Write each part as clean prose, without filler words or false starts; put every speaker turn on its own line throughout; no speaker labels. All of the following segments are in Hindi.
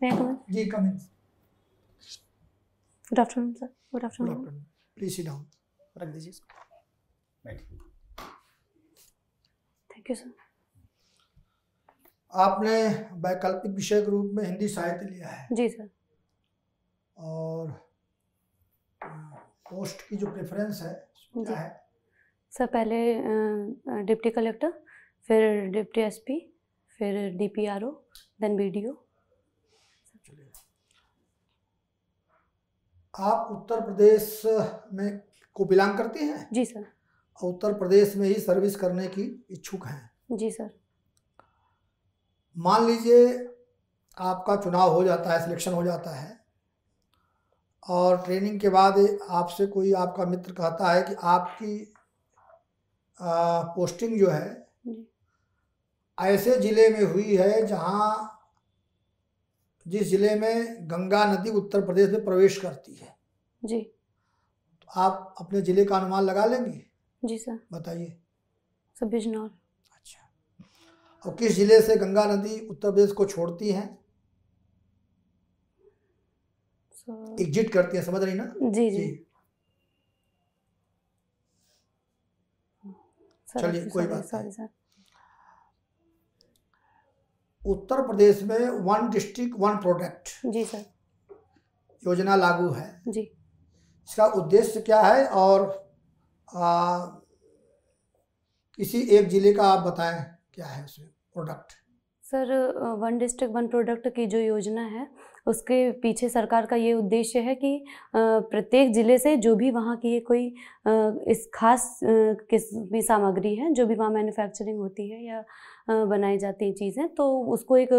May I come in?
Ji, come in.
Good afternoon, sir. Good
Good
afternoon.
afternoon. Please sit down. रख दीजिए इसको.
Thank you, sir.
आपने वैकल्पिक विषय के रूप में हिंदी साहित्य लिया है
जी सर.
और पोस्ट की जो प्रेफरेंस है क्या है?
सर पहले डिप्टी कलेक्टर, फिर डिप्टी एसपी, फिर डीपीआरओ, देन बीडीओ.
चलिए, आप उत्तर प्रदेश में को बिलोंग करती हैं
जी सर.
और उत्तर प्रदेश में ही सर्विस करने की इच्छुक हैं.
जी सर.
मान लीजिए आपका चुनाव हो जाता है, सिलेक्शन हो जाता है और ट्रेनिंग के बाद आपसे कोई आपका मित्र कहता है कि आपकी पोस्टिंग जो है
जी.
ऐसे ज़िले में हुई है जहाँ जिस ज़िले में गंगा नदी उत्तर प्रदेश में प्रवेश करती है.
जी.
तो आप अपने ज़िले का अनुमान लगा लेंगे?
जी सर.
बताइए.
सर बिजनौर.
अच्छा, और किस ज़िले से गंगा नदी उत्तर प्रदेश को छोड़ती हैं, एग्जिट करती हैं, समझ रही ना?
जी जी.
चलिए, कोई बात
सॉरी
नहीं.
सर.
उत्तर प्रदेश में वन डिस्ट्रिक्ट वन प्रोडक्ट
जी सर.
योजना लागू है.
जी.
इसका उद्देश्य क्या है और किसी एक ज़िले का आप बताएं क्या है उसमें product?
Sir one district one product की जो योजना है उसके पीछे सरकार का ये उद्देश्य है कि प्रत्येक ज़िले से जो भी वहाँ की कोई इस खास किस भी सामग्री है जो भी वहाँ मैन्युफैक्चरिंग होती है या बनाई जाती हैं चीज़ें, तो उसको एक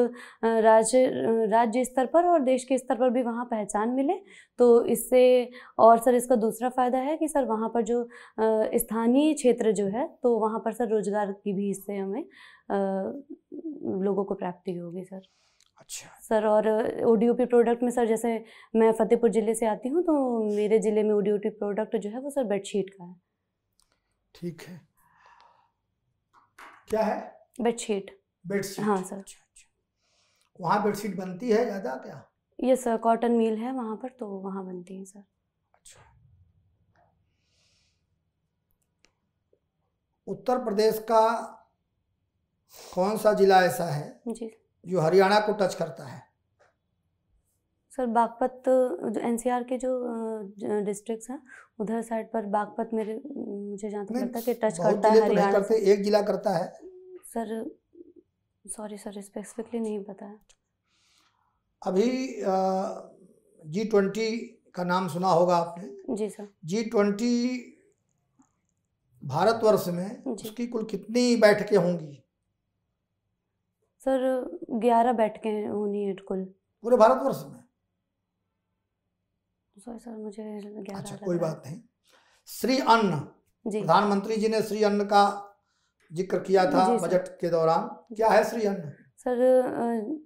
राज्य स्तर पर और देश के स्तर पर भी वहाँ पहचान मिले. तो इससे और सर इसका दूसरा फ़ायदा है कि सर वहाँ पर जो स्थानीय क्षेत्र जो है तो वहाँ पर सर रोज़गार की भी इससे हमें लोगों को प्राप्ति होगी सर.
अच्छा
सर, और ओडीओपी प्रोडक्ट में सर जैसे मैं फतेहपुर ज़िले से आती हूँ तो मेरे ज़िले में ओडीओपी प्रोडक्ट जो है वो सर बेडशीट का है.
ठीक है. क्या है?
बेडशीट.
बेडशीट.
हाँ सर.
अच्छा. वहाँ बेडशीट बनती है ज़्यादा क्या?
ये सर कॉटन मिल है वहाँ पर, तो वहाँ बनती है सर.
अच्छा. उत्तर प्रदेश का कौन सा जिला ऐसा है
जी
जो हरियाणा को टच करता है?
सर बागपत, जो एनसीआर के जो डिस्ट्रिक्ट्स हैं उधर साइड पर बागपत मुझे जहाँ तक लगता है कि टच करता है हरियाणा.
करते, एक जिला करता है
सर. सॉरी सर, स्पेसिफिकली नहीं पता है.
अभी G20 का नाम सुना होगा आपने.
जी सर.
G20 भारतवर्ष में उसकी कुल कितनी बैठकें होंगी?
सर 11 बैठकें होनी है कुल
पूरे भारतवर्ष में.
सॉरी सर, मुझे 11.
अच्छा, कोई बात नहीं. श्री अन्न, प्रधानमंत्री जी ने श्री अन्न का जिक्र किया था बजट के दौरान. क्या है श्री अन्न?
सर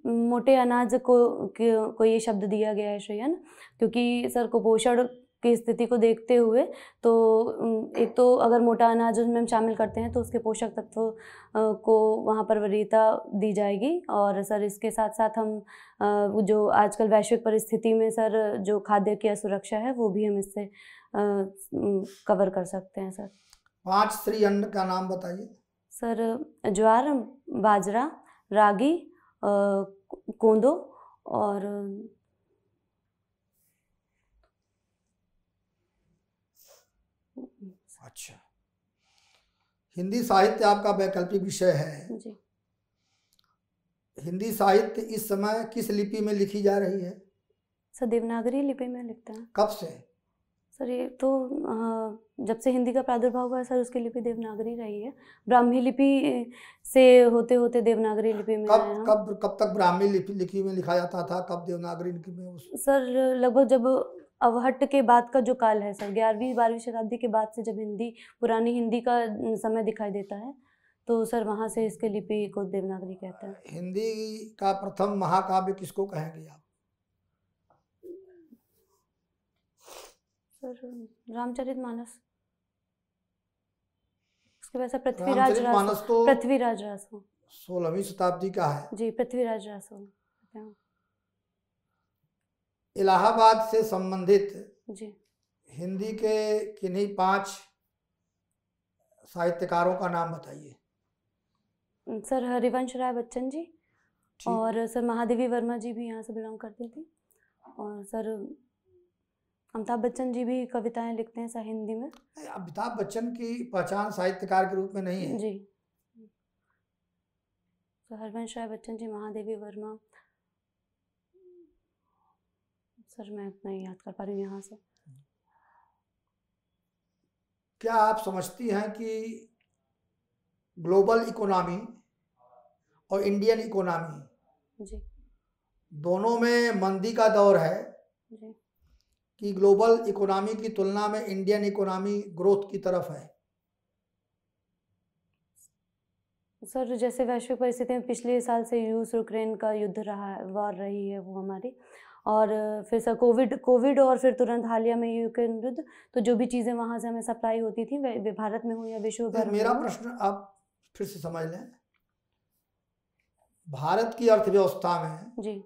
मोटे अनाज को ये शब्द दिया गया है श्री अन्न, क्योंकि सर कुपोषण की स्थिति को देखते हुए तो एक तो अगर मोटा अनाज उसमें हम शामिल करते हैं तो उसके पोषक तत्व को वहाँ पर वरीयता दी जाएगी. और सर इसके साथ साथ हम जो आजकल वैश्विक परिस्थिति में सर जो खाद्य की असुरक्षा है वो भी हम इससे कवर कर सकते हैं सर.
5 श्री अन्न का नाम बताइए.
सर ज्वार, बाजरा, रागी, कोंदो और
अच्छा. हिंदी साहित्य आपका वैकल्पिक विषय है
जी.
हिंदी साहित्य इस समय किस लिपि में लिखी जा रही है?
सर देवनागरी लिपि में लिखते हैं.
कब से?
सर ये तो जब से हिंदी का प्रादुर्भाव हुआ है सर उसकी लिपि देवनागरी रही है. ब्राह्मी लिपि से होते होते देवनागरी लिपि में आए हम.
कब तक ब्राह्मी लिपि में लिखा जाता था, कब देवनागरी लिपि में?
सर लगभग जब अवहट्ट के बाद का जो काल है सर 11वीं 12वीं शताब्दी के बाद से जब पुरानी हिंदी का समय दिखाई देता है तो सर वहाँ से इसके लिपि को देवनागरी कहते हैं.
हिंदी का प्रथम महाकाव्य किसको कहेंगे आप?
सर रामचरितमानस. उसके वैसे पृथ्वीराज रासो
16वीं शताब्दी का है.
जी, पृथ्वीराज रासो.
इलाहाबाद से संबंधित
जी।
हिंदी के किन्हीं 5 साहित्यकारों का नाम बताइए।
सर हरिवंश राय बच्चन जी,
ठीक।
और सर महादेवी वर्मा जी भी यहाँ से बिलोंग करती थी, और सर अमिताभ बच्चन जी भी कविताएं लिखते हैं सर हिंदी में।
अमिताभ बच्चन की पहचान साहित्यकार के रूप में नहीं है
जी। तो हरिवंश राय बच्चन जी, महादेवी वर्मा, सर मैं उतना ही याद कर पा रही हूँ यहाँ से।
क्या आप समझती हैं कि ग्लोबल इकोनॉमी और इंडियन इकोनॉमी
जी।
दोनों में मंदी का दौर है
जी।
कि ग्लोबल इकोनॉमी की तुलना में इंडियन इकोनॉमी ग्रोथ की तरफ है?
सर जैसे वैश्विक परिस्थिति में पिछले साल से रूस यूक्रेन का युद्ध रहा है, वॉर रही है वो हमारी, और फिर सर कोविड और फिर तुरंत हालिया में यूक्रेन युद्ध, तो जो भी चीज़ें वहाँ से हमें सप्लाई होती थी वे भारत में हो या विश्व भर में
मेरा
हो।
प्रश्न आप फिर से समझ लें, भारत की अर्थव्यवस्था में
जी।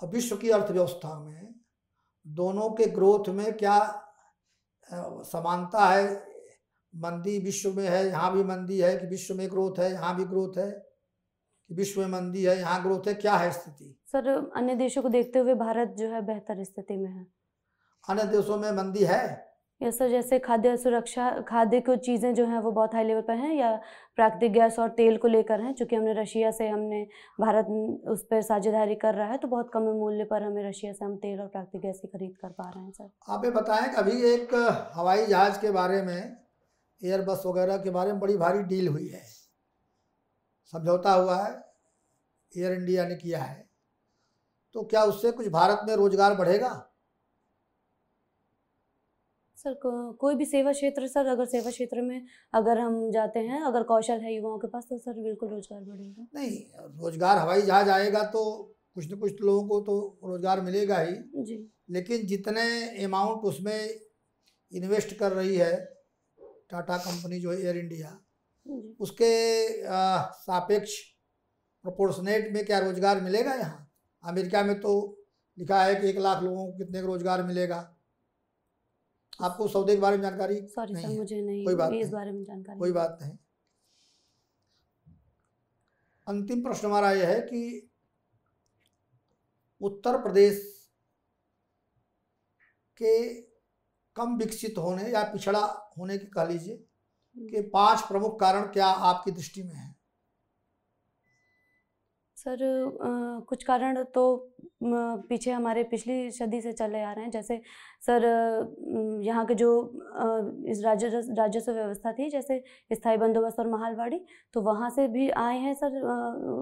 और विश्व की अर्थव्यवस्था में दोनों के ग्रोथ में क्या समानता है? मंदी विश्व में है, यहाँ भी मंदी है, कि विश्व में ग्रोथ है यहाँ भी ग्रोथ है, कि विश्व में मंदी है यहाँ ग्रोथ है? क्या है स्थिति?
सर अन्य देशों को देखते हुए भारत जो है बेहतर स्थिति में है।
अन्य देशों में मंदी है?
यस सर, जैसे खाद्य सुरक्षा, खाद्य को चीज़ें जो हैं वो बहुत हाई लेवल पर हैं, या प्राकृतिक गैस और तेल को लेकर हैं, चूँकि हमने भारत उस पर साझेदारी कर रहा है, तो बहुत कम मूल्य पर हमें रशिया से हम तेल और प्राकृतिक गैस की खरीद कर पा रहे हैं सर।
आप ये बताएं कि अभी एक हवाई जहाज़ के बारे में, एयरबस वगैरह के बारे में बड़ी भारी डील हुई है, समझौता हुआ है, एयर इंडिया ने किया है, तो क्या उससे कुछ भारत में रोजगार बढ़ेगा?
सर कोई भी सेवा क्षेत्र, सर अगर सेवा क्षेत्र में अगर हम जाते हैं, अगर कौशल है युवाओं के पास, तो सर बिल्कुल रोजगार बढ़ेगा।
नहीं, रोजगार हवाई जहाज आएगा तो कुछ न कुछ लोगों को तो रोजगार मिलेगा ही
जी।
लेकिन जितने अमाउंट उसमें इन्वेस्ट कर रही है टाटा कंपनी जो है एयर इंडिया, उसके सापेक्ष प्रोपोर्शनेट में क्या रोजगार मिलेगा? यहाँ अमेरिका में तो लिखा है कि 1 लाख लोगों को कितने का रोजगार मिलेगा। आपको सौदे के बारे में जानकारी
सॉरी
नहीं
सर,
है?
मुझे नहीं
कोई बात
इस
नहीं,
बारे में जानकारी
कोई बात नहीं। अंतिम प्रश्न हमारा यह है कि उत्तर प्रदेश के कम विकसित होने या पिछड़ा होने के कह लीजिए कि 5 प्रमुख कारण क्या आपकी दृष्टि में है?
सर कुछ कारण तो पीछे हमारे पिछली सदी से चले आ रहे हैं, जैसे सर यहाँ के जो इस राजस्व व्यवस्था थी, जैसे स्थायी बंदोबस्त और महालवाड़ी, तो वहाँ से भी आए हैं सर,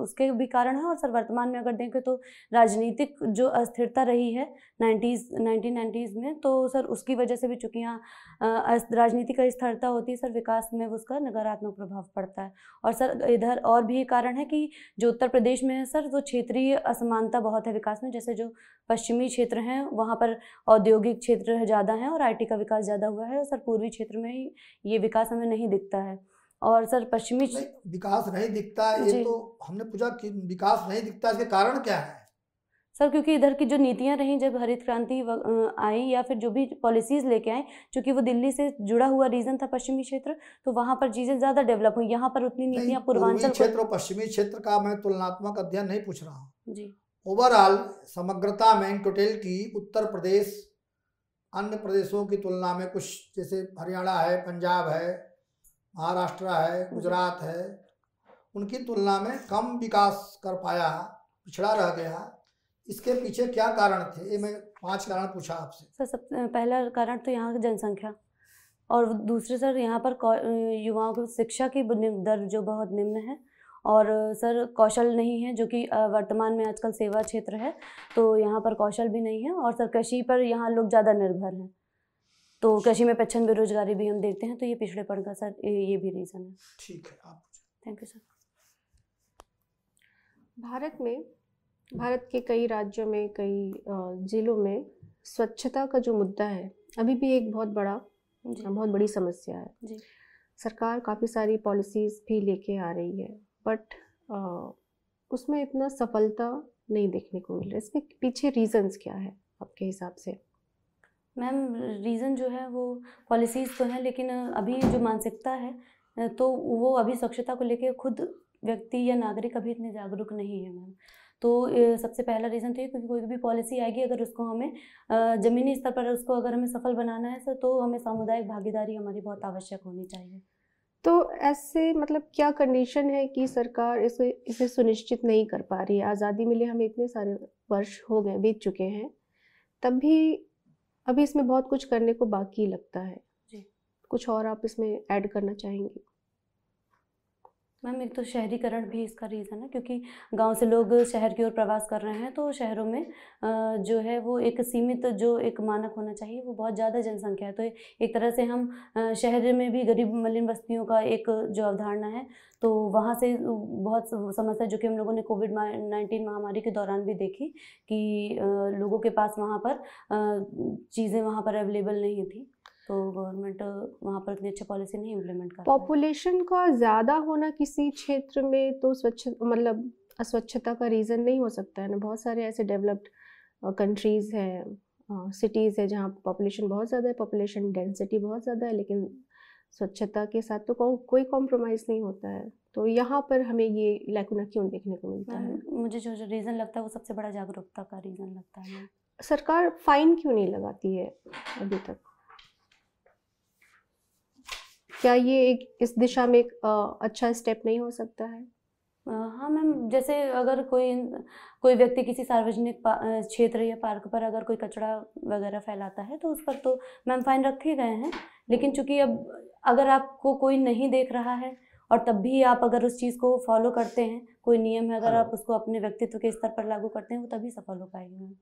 उसके भी कारण हैं। और सर वर्तमान में अगर देखें तो राजनीतिक जो अस्थिरता रही है 1990s में, तो सर उसकी वजह से भी, चूँकि यहाँ राजनीतिक अस्थिरता होती है सर, विकास में उसका नकारात्मक प्रभाव पड़ता है। और सर इधर और भी कारण है कि जो उत्तर प्रदेश में है सर, वो क्षेत्रीय असमानता बहुत है विकास में, जैसे जो पश्चिमी क्षेत्र हैं वहाँ पर औद्योगिक क्षेत्र ज़्यादा हैं और आईटी का विकास ज़्यादा हुआ है, और सर पूर्वी क्षेत्र में ही ये विकास हमें नहीं दिखता है। और सर पश्चिमी
विकास नहीं दिखता, ये तो हमने पूछा कि विकास नहीं दिखता, इसके कारण क्या है?
सर क्योंकि इधर की जो नीतियां रहीं, जब हरित क्रांति आई या फिर जो भी पॉलिसीज़ लेके आए, चूँकि वो दिल्ली से जुड़ा हुआ रीजन था पश्चिमी क्षेत्र, तो वहाँ पर चीज़ें ज़्यादा डेवलप हुई। यहाँ पर उतनी नीतियाँ पूर्वांचल
क्षेत्र और पश्चिमी क्षेत्र का मैं तुलनात्मक अध्ययन नहीं पूछ रहा हूँ
जी,
ओवरऑल समग्रता में, टोटलिटी, उत्तर प्रदेश अन्य प्रदेशों की तुलना में कुछ, जैसे हरियाणा है, पंजाब है, महाराष्ट्र है, गुजरात है, उनकी तुलना में कम विकास कर पाया, पिछड़ा रह गया, इसके पीछे क्या कारण थे? ये मैं 5 कारण पूछा आपसे।
सर सबसे पहला कारण तो यहाँ की जनसंख्या, और दूसरे सर यहाँ पर युवाओं को शिक्षा की दर जो बहुत निम्न है, और सर कौशल नहीं है, जो कि वर्तमान में आजकल सेवा क्षेत्र है तो यहाँ पर कौशल भी नहीं है। और सर कृषि पर यहाँ लोग ज़्यादा निर्भर हैं, तो कृषि में प्रचंड बेरोजगारी भी हम देखते हैं, तो ये पिछड़ेपन का सर ये भी रीज़न है।
ठीक है, आप
थैंक यू सर।
भारत के कई राज्यों में, कई जिलों में स्वच्छता का जो मुद्दा है अभी भी एक बहुत बड़ी समस्या है
जी।
सरकार काफ़ी सारी पॉलिसीज़ भी लेके आ रही है, बट उसमें इतना सफलता नहीं देखने को मिल रहा है? इसके पीछे रीजंस क्या है आपके हिसाब से?
मैम रीज़न जो है वो पॉलिसीज़ तो हैं, लेकिन अभी जो मानसिकता है तो वो अभी स्वच्छता को लेके खुद व्यक्ति या नागरिक अभी इतने जागरूक नहीं है मैम। तो सबसे पहला रीज़न तो ये, क्योंकि कोई भी पॉलिसी आएगी अगर उसको हमें ज़मीनी स्तर पर उसको अगर हमें सफल बनाना है तो हमें सामुदायिक भागीदारी हमारी बहुत आवश्यक होनी चाहिए।
तो ऐसे मतलब क्या कंडीशन है कि सरकार इसे सुनिश्चित नहीं कर पा रही है? आज़ादी मिले हमें इतने सारे वर्ष हो गए, बीत चुके हैं, तब भी अभी इसमें बहुत कुछ करने को बाकी लगता है।
जी।
कुछ और आप इसमें ऐड करना चाहेंगी?
मैम एक तो शहरीकरण भी इसका रीज़न है, क्योंकि गांव से लोग शहर की ओर प्रवास कर रहे हैं, तो शहरों में जो है वो एक सीमित जो एक मानक होना चाहिए, वो बहुत ज़्यादा जनसंख्या है। तो एक तरह से हम शहर में भी गरीब मलिन बस्तियों का एक जो अवधारणा है, तो वहाँ से बहुत समस्या जो कि हम लोगों ने कोविड-19 महामारी के दौरान भी देखी कि लोगों के पास वहाँ पर चीज़ें वहाँ पर अवेलेबल नहीं थी, तो गवर्नमेंट वहाँ पर इतनी अच्छी पॉलिसी नहीं इम्प्लीमेंट कर पाई।
पॉपुलेशन का ज़्यादा होना किसी क्षेत्र में तो मतलब अस्वच्छता का रीज़न नहीं हो सकता है ना? बहुत सारे ऐसे डेवलप्ड कंट्रीज़ हैं, सिटीज़ है जहाँ पॉपुलेशन बहुत ज़्यादा है, पॉपुलेशन डेंसिटी बहुत ज़्यादा है, लेकिन स्वच्छता के साथ तो कोई कॉम्प्रोमाइज़ नहीं होता है। तो यहाँ पर हमें ये लैकुना क्यों देखने को मिलता है?
मुझे जो रीज़न लगता है वो सबसे बड़ा जागरूकता का रीज़न लगता है।
सरकार फाइन क्यों नहीं लगाती है अभी तक? क्या ये इस दिशा में एक अच्छा स्टेप नहीं हो सकता है?
हाँ मैम, जैसे अगर कोई व्यक्ति किसी सार्वजनिक क्षेत्र या पार्क पर अगर कोई कचरा वगैरह फैलाता है तो उस पर तो मैम फाइन रखे गए हैं, लेकिन चूंकि अब अगर आपको कोई नहीं देख रहा है और तब भी आप अगर उस चीज़ को फॉलो करते हैं, कोई नियम है, अगर आप उसको अपने व्यक्तित्व के स्तर पर लागू करते हैं, वो तभी सफल हो पाएगी मैम।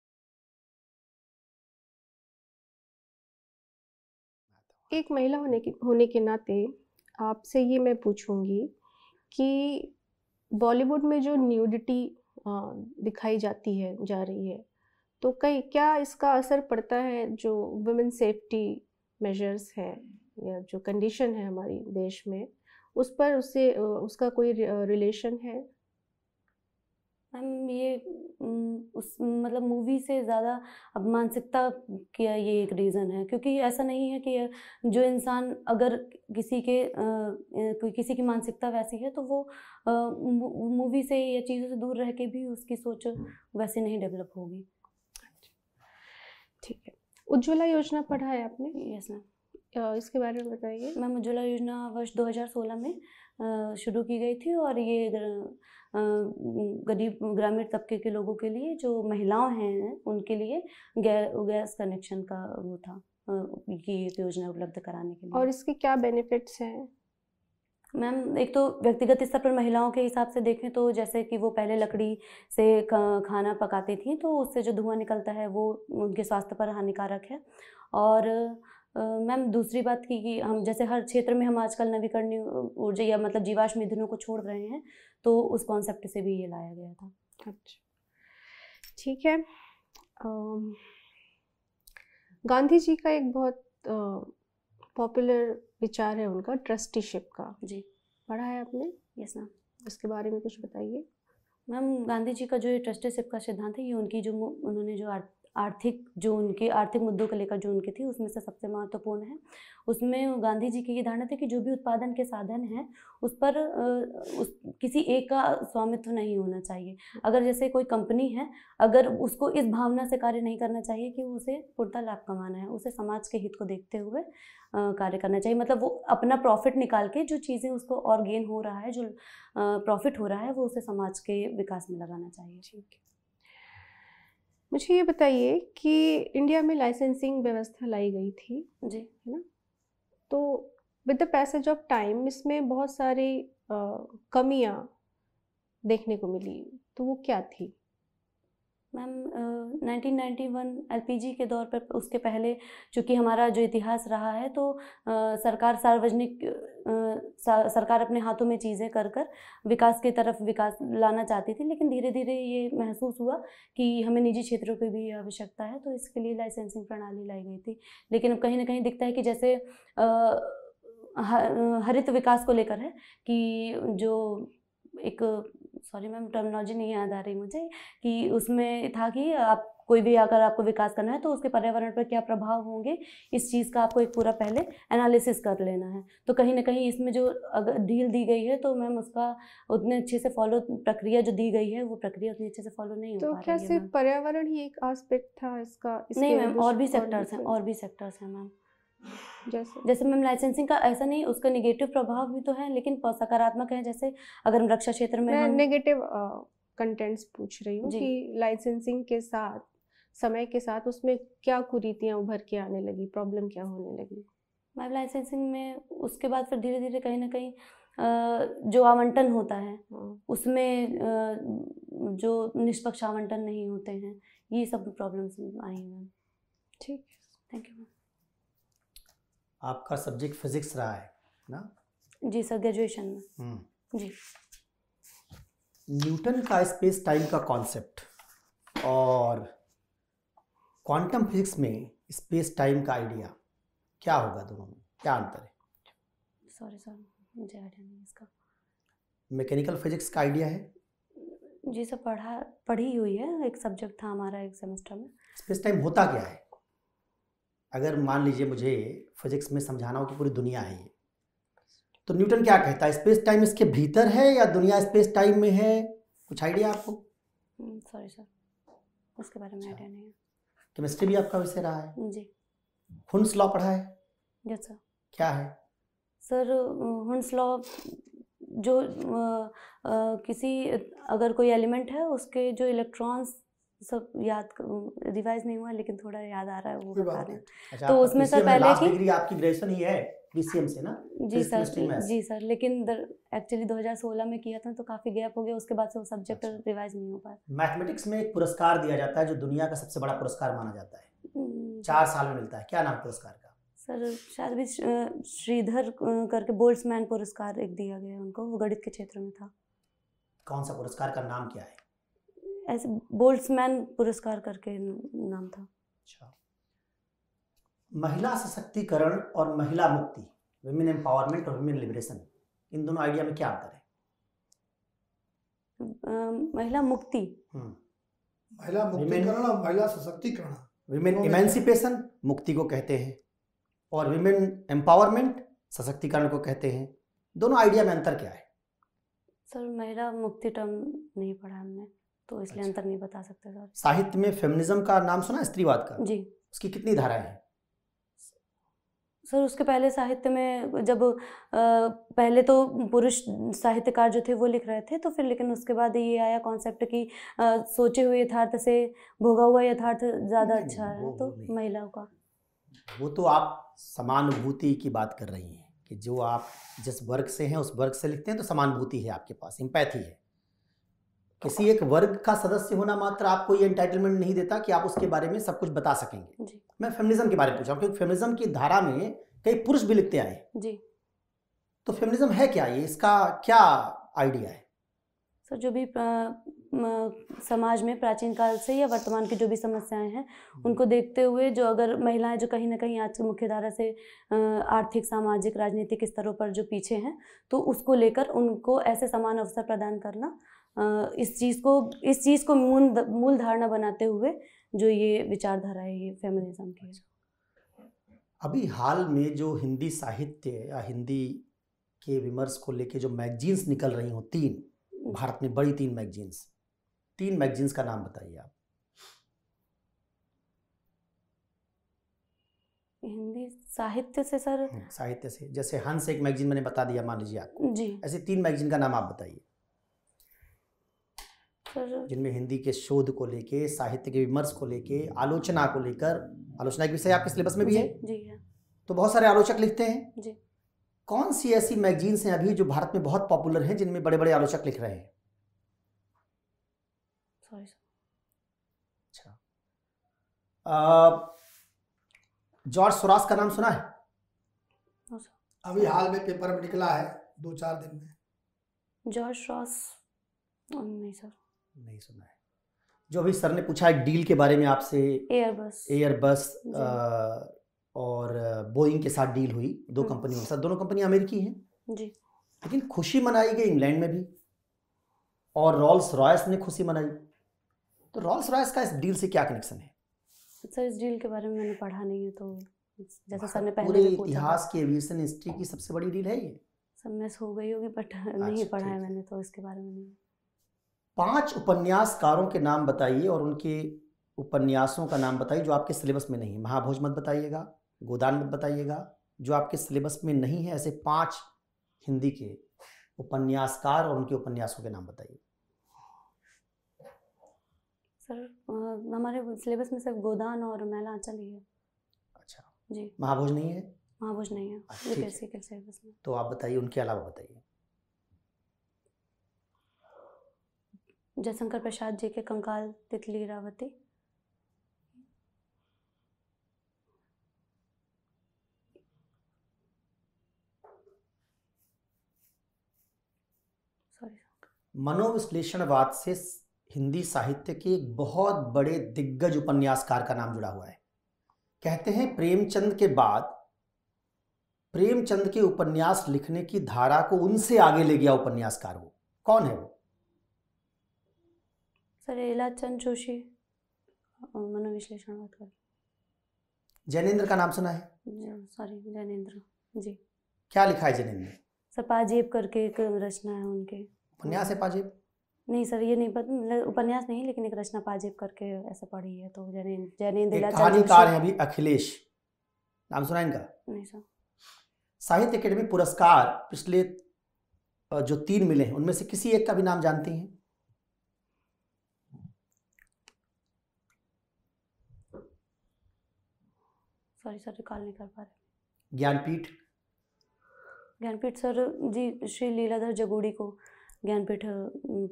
एक महिला होने के नाते आपसे ये मैं पूछूंगी कि बॉलीवुड में जो न्यूडिटी दिखाई जा रही है, तो क्या इसका असर पड़ता है जो वुमेन सेफ्टी मेजर्स है या जो कंडीशन है हमारी देश में, उस पर उसका कोई रिलेशन है?
मैम ये उस मतलब मूवी से ज़्यादा अब मानसिकता का ये एक रीज़न है, क्योंकि ऐसा नहीं है कि जो इंसान अगर किसी की मानसिकता वैसी है तो वो मूवी से या चीज़ों से दूर रह के भी उसकी सोच वैसे नहीं डेवलप होगी।
ठीक है। उज्ज्वला योजना पढ़ा है आपने?
Yes ma'am.
इसके बारे में बताइए।
मैम उज्ज्वला योजना वर्ष 2016 में शुरू की गई थी, और ये गरीब ग्रामीण तबके के लोगों के लिए, जो महिलाएं हैं उनके लिए गैस कनेक्शन का वो था, ये एक योजना उपलब्ध कराने के लिए।
और इसके क्या बेनिफिट्स हैं?
मैम एक तो व्यक्तिगत स्तर पर महिलाओं के हिसाब से देखें तो जैसे कि वो पहले लकड़ी से खाना पकाती थी, तो उससे जो धुआं निकलता है वो उनके स्वास्थ्य पर हानिकारक है। और मैम दूसरी बात कि हम जैसे हर क्षेत्र में हम आजकल नवीकरणीय ऊर्जा या मतलब जीवाश्म ईंधनों को छोड़ रहे हैं, तो उस कॉन्सेप्ट से भी ये लाया गया था।
अच्छा, ठीक है। गांधी जी का एक बहुत पॉपुलर विचार है उनका, ट्रस्टीशिप का।
जी,
पढ़ा है आपने?
Yes ma'am.
इसके बारे में कुछ बताइए।
मैम गांधी जी का जो ये ट्रस्टीशिप का सिद्धांत है, ये उनकी जो उन्होंने जो उनके आर्थिक मुद्दों को लेकर जो उनकी थी, उसमें से सबसे महत्वपूर्ण है। उसमें गांधी जी की ये धारणा थी कि जो भी उत्पादन के साधन हैं उस पर किसी एक का स्वामित्व नहीं होना चाहिए। अगर जैसे कोई कंपनी है, अगर उसको इस भावना से कार्य नहीं करना चाहिए कि उसे पूर्णतः लाभ कमाना है, उसे समाज के हित को देखते हुए कार्य करना चाहिए। मतलब वो अपना प्रॉफिट निकाल के जो चीज़ें उसको और गेन हो रहा है, जो प्रॉफिट हो रहा है, वो उसे समाज के विकास में लगाना चाहिए।
ठीक है। मुझे ये बताइए कि इंडिया में लाइसेंसिंग व्यवस्था लाई गई थी,
जी,
है ना? तो with the passage of time इसमें बहुत सारी कमियां देखने को मिली, तो वो क्या थी?
मैम 1991 एलपीजी के दौर पर, उसके पहले चूँकि हमारा जो इतिहास रहा है, तो सरकार अपने हाथों में चीज़ें कर विकास की तरफ विकास लाना चाहती थी, लेकिन धीरे धीरे ये महसूस हुआ कि हमें निजी क्षेत्रों की भी आवश्यकता है, तो इसके लिए लाइसेंसिंग प्रणाली लाई गई थी। लेकिन अब कहीं ना कहीं दिखता है कि जैसे हरित विकास को लेकर है कि जो एक सॉरी मैम, टर्मिनोलॉजी नहीं याद आ रही मुझे, कि उसमें था कि आप कोई भी अगर आपको विकास करना है तो उसके पर्यावरण पर क्या प्रभाव होंगे, इस चीज़ का आपको एक पूरा पहले एनालिसिस कर लेना है। तो कहीं ना कहीं इसमें जो अगर ढील दी गई है तो मैम उसका उतने अच्छे से फॉलो, प्रक्रिया जो दी गई है वो प्रक्रिया उतनी अच्छे से फॉलो नहीं हो
तो
पा
क्या
रही है
सिर्फ
मैम।
पर्यावरण ही एक एस्पेक्ट था इसका?
नहीं
इसके
मैम, और भी सेक्टर्स हैं,
different-
और भी सेक्टर्स हैं मैम।
जैसे
मैम लाइसेंसिंग का ऐसा नहीं, उसका निगेटिव प्रभाव भी तो है लेकिन सकारात्मक है। जैसे अगर हम रक्षा क्षेत्र में
मैं
हम
नेगेटिव कंटेंट्स पूछ रही हूँ
जी।
कि लाइसेंसिंग के साथ, समय के साथ उसमें क्या कुरीतियाँ उभर के आने लगी, प्रॉब्लम क्या होने लगी?
मैम लाइसेंसिंग में उसके बाद फिर धीरे धीरे कहीं ना कहीं जो आवंटन होता है उसमें जो निष्पक्ष आवंटन नहीं होते हैं, ये सब प्रॉब्लम्स आई हैं मैम।
ठीक है,
थैंक यू मैम।
आपका सब्जेक्ट फिजिक्स रहा है ना?
जी सर, ग्रेजुएशन में। जी।
न्यूटन का स्पेस टाइम का कॉन्सेप्ट और क्वांटम फिजिक्स में स्पेस टाइम का आइडिया क्या होगा, दोनों में क्या अंतर है?
सॉरी सर, मुझे आइडिया नहीं इसका।
मैकेनिकल फिजिक्स का आइडिया है?
जी सर, पढ़ी हुई है, एक सब्जेक्ट था हमारा एक सेमेस्टर में।
स्पेस टाइम होता क्या है? अगर मान लीजिए मुझे फिजिक्स में समझाना हो कि पूरी दुनिया है ये, तो न्यूटन क्या कहता है, स्पेस टाइम इसके भीतर है या दुनिया स्पेस टाइम में है? कुछ आइडिया आपको?
सॉरी सर, उसके बारे में आइडिया नहीं है।
केमिस्ट्री भी आपका विषय रहा है?
जी।
हुन्स लॉ पढ़ा है?
Yes sir.
क्या है
सर? हुन्स लॉ जो किसी अगर कोई एलिमेंट है उसके जो इलेक्ट्रॉन्स सब याद रिवाइज नहीं हुआ लेकिन थोड़ा याद आ रहा है वो बता रहे हैं।
अच्छा,
तो उसमें सर पहले की
डिग्री आपकी ग्रेजुएशन ही है पीसीएम से ना?
जी सर, जी सर, लेकिन एक्चुअली 2016 में किया था तो काफ़ी गैप हो गया, उसके बाद से वो सब्जेक्ट रिवाइज नहीं हो पाया।
मैथमेटिक्स में एक पुरस्कार दिया जाता है जो दुनिया का सबसे बड़ा पुरस्कार माना जाता है, 4 साल में मिलता है, क्या नाम पुरस्कार का?
सर शायद भी श्रीधर करके बोल्ट्जमैन पुरस्कार एक दिया गया उनको, वो गणित के क्षेत्र में था।
कौन सा पुरस्कार का नाम क्या है?
ऐसे बोल्ट्जमैन पुरस्कार करके नाम था।
अच्छा, महिला सशक्तिकरण और महिला मुक्ति, विमेन एम्पावरमेंट और विमेन लिबरेशन, इन दोनों आइडिया में क्या अंतर है?
महिला मुक्ति,
महिला मुक्तिकरण और महिला सशक्तिकरण,
विमेन इमेंसिपेशन मुक्ति को कहते हैं और विमेन एम्पावरमेंट सशक्तिकरण को कहते हैं। दोनों आइडिया में अंतर क्या है?
सर महिला मुक्ति टर्म नहीं पढ़ा हमने तो इसलिए
अच्छा।
अंतर नहीं बता सकते सर।
साहित्य में फेमिनिज्म का नाम सुना, स्त्रीवाद का?
जी।
उसकी कितनी धाराएं हैं?
सर उसके पहले साहित्य में जब पहले तो पुरुष साहित्यकार जो थे वो लिख रहे थे, तो फिर लेकिन उसके बाद ये आया कॉन्सेप्ट कि सोचे हुए यथार्थ से भोगा हुआ यथार्थ ज़्यादा अच्छा है, तो महिलाओं का।
वो तो आप समानुभूति की बात कर रही हैं कि जो आप जिस वर्ग से हैं उस वर्ग से लिखते हैं तो समानुभूति है आपके पास, एम्पैथी है। किसी एक वर्ग का सदस्य होना मात्र आपको ये एंटाइटलमेंट नहीं देता कि आप उसके बारे में सब कुछ बता सकेंगे।
जी।
मैं फेमिनिज्म के बारे में पूछा हूँ क्योंकि फेमिनिज्म की धारा में कई पुरुष भी लिखते आए।
जी।
तो फेमिनिज्म है क्या, ये इसका क्या आइडिया है?
सर जो भी समाज में प्राचीन काल से या वर्तमान की जो भी समस्याएं हैं उनको देखते हुए, जो अगर महिलाएं जो कहीं ना कहीं आज की मुख्यधारा से आर्थिक, सामाजिक, राजनीतिक स्तरों पर जो पीछे हैं, तो उसको लेकर उनको ऐसे समान अवसर प्रदान करना, इस चीज़ को मूल धारणा बनाते हुए जो ये विचारधारा है ये फेमिनिज्म की है।
अभी हाल में जो हिंदी साहित्य या हिंदी के विमर्श को लेके जो मैगजीन्स निकल रही हो, 3 भारत में बड़ी 3 मैगजीन्स, 3 मैगजीन्स का नाम बताइए आप।
हिंदी साहित्य से सर?
साहित्य से, जैसे हंस एक मैगजीन मैंने बता दिया मान लीजिए आपको,
जी।
ऐसे 3 मैगजीन का नाम आप बताइए
सर
जिनमें हिंदी के शोध को लेके, साहित्य के विमर्श को लेके, आलोचना को लेकर, आलोचना के विषय आपके सिलेबस में भी है?
जी है।
तो बहुत सारे आलोचक लिखते हैं।
जी।
कौन सी ऐसी मैगजीन्स हैं अभी जो भारत में बहुत पॉपुलर हैं जिनमें बड़े बड़े आलोचक लिख रहे हैं?
Sorry sir.
अच्छा, जॉर्ज सोरास का नाम सुना है?
अभी हाल में पेपर में निकला है 2-4 दिन में।
जॉर्ज सोरास नहीं सर,
नहीं सुना है। जो अभी सर ने पूछा एक डील के बारे में आपसे, एयरबस और बोइंग के साथ डील हुई 2 कंपनियों के साथ, दोनों कंपनियां अमेरिकी हैं
जी,
लेकिन खुशी मनाई गई इंग्लैंड में भी और रॉल्स रॉयस ने खुशी मनाई। तो रॉल्स रॉयस का इस डील से क्या कनेक्शन है?
सर इस डील के बारे में मैंने पढ़ा नहीं है, तो जैसा सर ने
पूरे
पहले भी पूछा
इतिहास की एविएशन हिस्ट्री की सबसे बड़ी डील है ये।
सब मिस हो गई होगी, बट नहीं
अच्छा,
पढ़ा
ठीक
है
है।
मैंने, तो इसके बारे में नहीं।
5 उपन्यासकारों के नाम बताइए और उनके उपन्यासों का नाम बताइए जो आपके सिलेबस में नहीं है। महाभोज मत बताइएगा, गोदान मत बताइएगा, जो आपके सिलेबस में नहीं है। ऐसे 5 हिंदी के उपन्यासकार और उनके उपन्यासों के नाम बताइए।
सर हमारे सिलेबस में सिर्फ गोदान और मैला आंचल ही है।
अच्छा,
जी,
महाभोज नहीं है?
महाभोज नहीं है
ठीक है।
यूपीएससी के सिलेबस में।
तो आप बताइए, उनके अलावा बताइए।
जयशंकर प्रसाद जी के कंकाल तितली रावती। सॉरी।
मनोविश्लेषणवाद से हिंदी साहित्य के एक बहुत बड़े दिग्गज उपन्यासकार का नाम जुड़ा हुआ है। कहते हैं प्रेमचंद के बाद प्रेमचंद के उपन्यास लिखने की धारा को उनसे आगे ले गया उपन्यासकार। वो कौन है? वो
सर इलाचंद जोशी मनोविश्लेषणवाद कर।
जैनेन्द्र का नाम सुना है?
सॉरी जैनेन्द्र जी।
क्या लिखा है जैनेन्द्र?
सर पाजेब करके एक रचना है उनके।
उपन्यास है पाजेब?
नहीं सर ये नहीं पता, मतलब उपन्यास नहीं, लेकिन एक रचना पाजेब करके ऐसा पढ़ी है। तो जैनेन्द्र
एक
इलाचंद
कहानीकार
जोशी।
है अभी अखिलेश, नाम सुना है इनका?
नहीं सर।
साहित्य अकेडमी पुरस्कार पिछले जो 3 मिले हैं उनमें से किसी एक का भी नाम जानती हैं?
सॉरी सर रिकॉल नहीं कर पा रहे।
ज्ञानपीठ?
ज्ञानपीठ सर जी श्री लीलाधर जगूड़ी को ज्ञानपीठ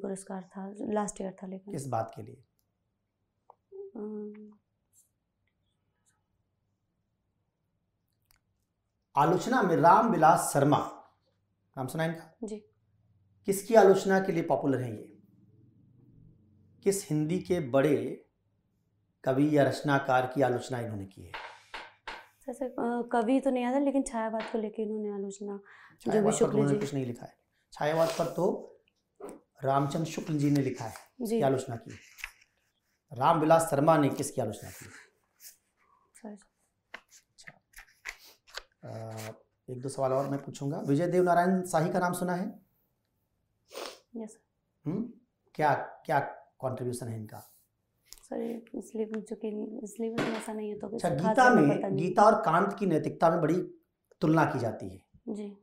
पुरस्कार था, लास्ट ईयर था। लेकिन
किस बात के लिए? आलोचना में रामविलास शर्मा, नाम सुना है इनका?
जी।
किसकी आलोचना के लिए पॉपुलर है ये? किस हिंदी के बड़े कवि या रचनाकार की आलोचना इन्होंने की है?
जैसे कवि तो नहीं आता, लेकिन छायावाद को लेकर इन्होंने आलोचना, जो भी
छायावाद पर तो
शुक्ल
उन्होंने
जी।
कुछ नहीं लिखा है। छायावाद पर तो रामचंद्र शुक्ल जी ने लिखा है,
जी।
इसकी आलोचना की। रामविलास शर्मा ने किसकी आलोचना की?
सॉरी।
एक दो सवाल और मैं पूछूंगा। विजय देव नारायण शाही का नाम सुना है?
Yes sir.
क्या क्या कंट्रीब्यूशन है इनका?
सर इसलिए चूंकि इसलिए में ऐसा नहीं है, तो
अच्छा,
खास
गीता
ज्यादा
में
पता नहीं।
गीता और कांत की नैतिकता में बड़ी तुलना की जाती है।
जी।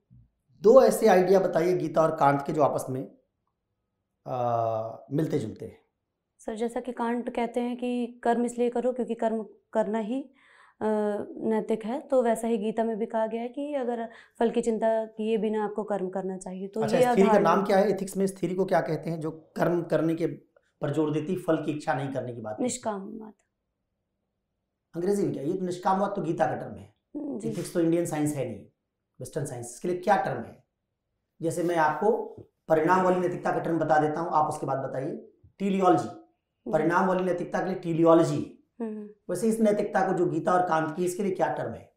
2 ऐसे आइडिया बताइए गीता और कांत के जो आपस में मिलते जुलते हैं।
सर जैसा कि कांट कहते हैं कि कर्म इसलिए करो क्योंकि कर्म करना ही नैतिक है, तो वैसा ही गीता में भी कहा गया है कि अगर फल की चिंता किए बिना आपको कर्म करना चाहिए। तो
अच्छा,
ये
इस थ्योरी का
अवधारणा-
नाम क्या है? एथिक्स में इस थ्योरी को क्या कहते हैं जो कर्म करने के पर जोर देती, फल की इच्छा नहीं करने की बात?
निष्कामवाद।
अंग्रेजी में क्या? ये तो निष्कामवाद तो गीता का टर्म है।
जी।
एथिक्स तो इंडियन साइंस है नहीं, वेस्टर्न साइंस। इसके लिए क्या टर्म है? जैसे मैं आपको परिणाम वाली नैतिकता का टर्म बता देता हूँ, आप उसके बाद बताइए। टीलियोलॉजी, परिणाम वाली नैतिकता के लिए टीलियोलॉजी। वैसे इस नैतिकता को जो गीता और कांत की, इसके लिए क्या टर्म है?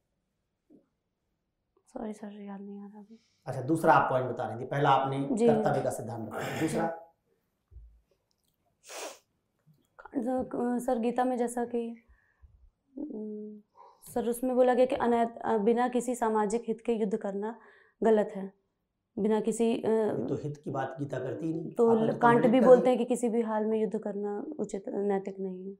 सॉरी सर याद नहीं आ रहा अभी।
अच्छा, दूसरा आप पॉइंट बता रहे थे। पहला आपने
जी।
कर्तव्य का सिद्धांत बताया, दूसरा?
सर गीता में जैसा कि सर उसमें बोला गया कि बिना किसी सामाजिक हित के युद्ध करना गलत है, बिना किसी
तो हित की बात गीता करती ही नहीं।
तो
आपने तो
कांट भी
contradict कर
बोलते
दिया।
हैं कि किसी भी हाल में युद्ध करना उचित नैतिक नहीं है।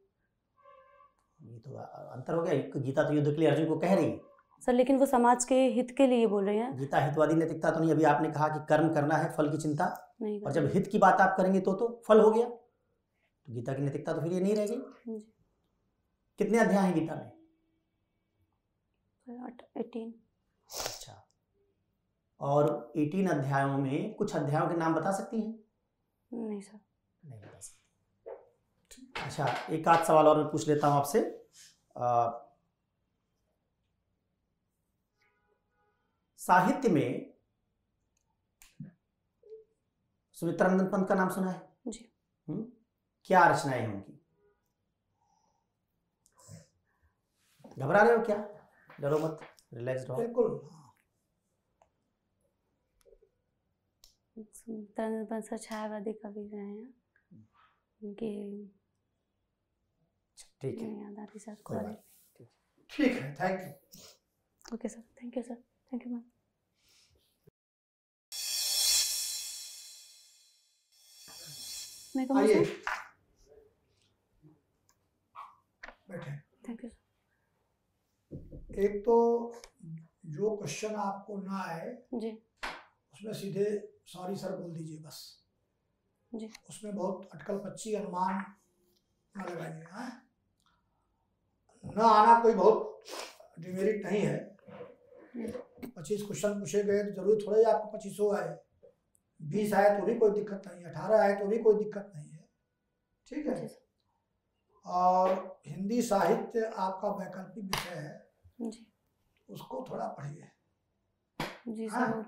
ये तो अंतर हो गया। गीता तो युद्ध के लिए अर्जुन को कह रही है।
सर लेकिन वो समाज के हित के लिए बोल रहे हैं।
गीता हितवादी नैतिकता तो नहीं। अभी आपने कहा कि कर्म करना है, फल की चिंता
नहीं
और जब हित की बात आप करेंगे तो फल हो गया। तो गीता की नैतिकता तो फिर ये नहीं रह गई।
जी।
कितने अध्याय हैं गीता में?
18।
अच्छा, और 18 अध्यायों में कुछ अध्यायों के नाम बता सकती हैं?
नहीं सर।
नहीं बता सकती। अच्छा, एक आध सवाल और मैं पूछ लेता हूं आपसे। साहित्य में सुमित्रानंद पंत का नाम सुना है?
जी।
क्या रचनाएं हैं उनकी? घबरा रहे हो क्या? डरो मत, रिलैक्स रहो।
बिल्कुल।
तरन सर छायावादी कवि रहे हैं, उनके
ठीक है,
याद आ रही सर।
कोई बात नहीं।
ठीक है, thank you.
Okay sir, thank you sir, thank you ma'am. मैं
आइए
सर,
बैठे।
Thank you sir.
एक तो जो क्वेश्चन आपको ना आए
जी
उसमें सीधे सॉरी सर बोल दीजिए बस
जी।
उसमें बहुत अटकल पच्ची अनुमान न लगाइए। हाँ, न आना कोई बहुत डिमेरिट नहीं है। 25 क्वेश्चन पूछे गए तो जरूरी थोड़ा ही आपको 25 आए, 20 आए तो भी कोई दिक्कत नहीं है, 18 आए तो भी कोई दिक्कत नहीं है। ठीक है। और हिंदी साहित्य आपका वैकल्पिक विषय है
जी,
उसको थोड़ा पढ़िए।
जी
हाँ?
सर,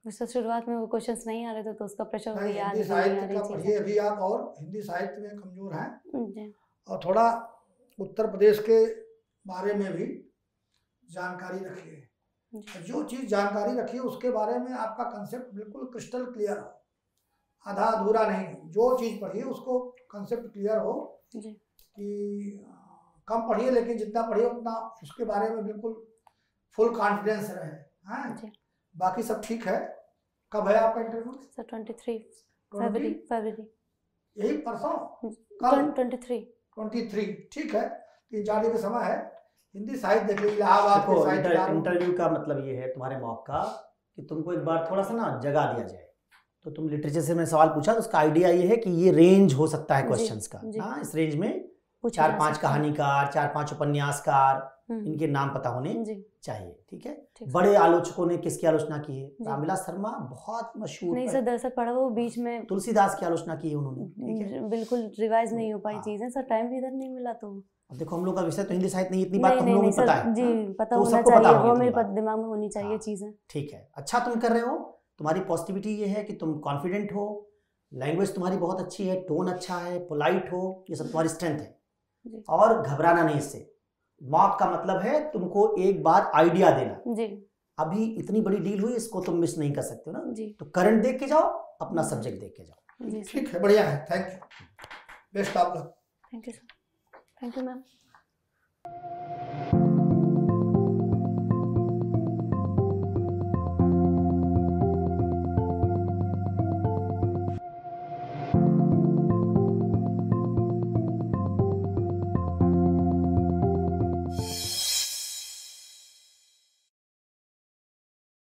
वैसे शुरुआत में वो क्वेश्चंस नहीं आ रहे थे तो उसका प्रेशर
नहीं,
याद
हिंदी
नहीं आ
साहित्य
रही
का पढ़िए।
चीज़ें।
अभी आप और हिंदी साहित्य में कमजोर हैं
जी
और थोड़ा उत्तर प्रदेश के बारे में भी जानकारी रखिए।
जी
जो चीज़ जानकारी रखिए उसके बारे में आपका कंसेप्ट बिल्कुल क्रिस्टल क्लियर हो, आधा अधूरा नहीं। जो चीज़ पढ़िए उसको कंसेप्ट क्लियर हो
जी
कि कम पढ़िए लेकिन जितना पढ़िए उतना उसके बारे में बिल्कुल फुल कॉन्फिडेंस रहे। हाँ,
जी।
बाकी सब ठीक है। कब है आपका इंटरव्यू?
सर 23 फरवरी।
यही परसों? कल
23।
ठीक है, 3-4 दिन का समय है। हिंदी साहित्य देख लीजिए, इलाहाबाद के साहित्यकार।
इंटरव्यू का मतलब ये है तुम्हारे मॉक का कि तुमको एक बार थोड़ा सा ना जगा दिया जाए। तो तुम लिटरेचर से मैंने सवाल पूछा तो उसका आइडिया ये है कि ये रेंज हो सकता है क्वेश्चंस का ना, इस रेंज में 4-5 कहानीकार, 4-5 उपन्यासकार, इनके नाम पता होने चाहिए। ठीक है। बड़े आलोचकों ने किसकी आलोचना की है? रामविलास शर्मा बहुत मशहूर।
नहीं सर, दरअसल पढ़ा वो बीच में
तुलसीदास की आलोचना की है उन्होंने। ठीक है,
बिल्कुल रिवाइज नहीं हो पाई चीजें सर, टाइम भी इधर नहीं मिला। तो
अब देखो हम लोग का विषय तो हिंदी साहित्य नहीं, इतनी बात तो हम लोगों
नहीं
को पता है
जी, पता
तो
होना
सबको
चाहिए,
पता
वो
होगी
मेरे
इतनी बात।
दिमाग में होनी चाहिए चीजें।
ठीक है, अच्छा तुम कर रहे हो, तुम्हारी पॉजिटिविटी ये है कि तुम कॉन्फिडेंट हो, लैंग्वेज तुम्हारी बहुत अच्छी है, टोन अच्छा है, पोलाइट हो, ये सब तुम्हारी स्ट्रेंथ है। और घबराना नहीं इससे। मॉक का मतलब है तुमको एक बार आइडिया देना जी। अभी इतनी बड़ी डील हुई, इसको तुम मिस नहीं कर सकते हो ना जी। तो करंट देख के जाओ, अपना सब्जेक्ट देख के जाओ।
ठीक है, बढ़िया है, thank you, best of luck.
Thank you sir, thank you ma'am.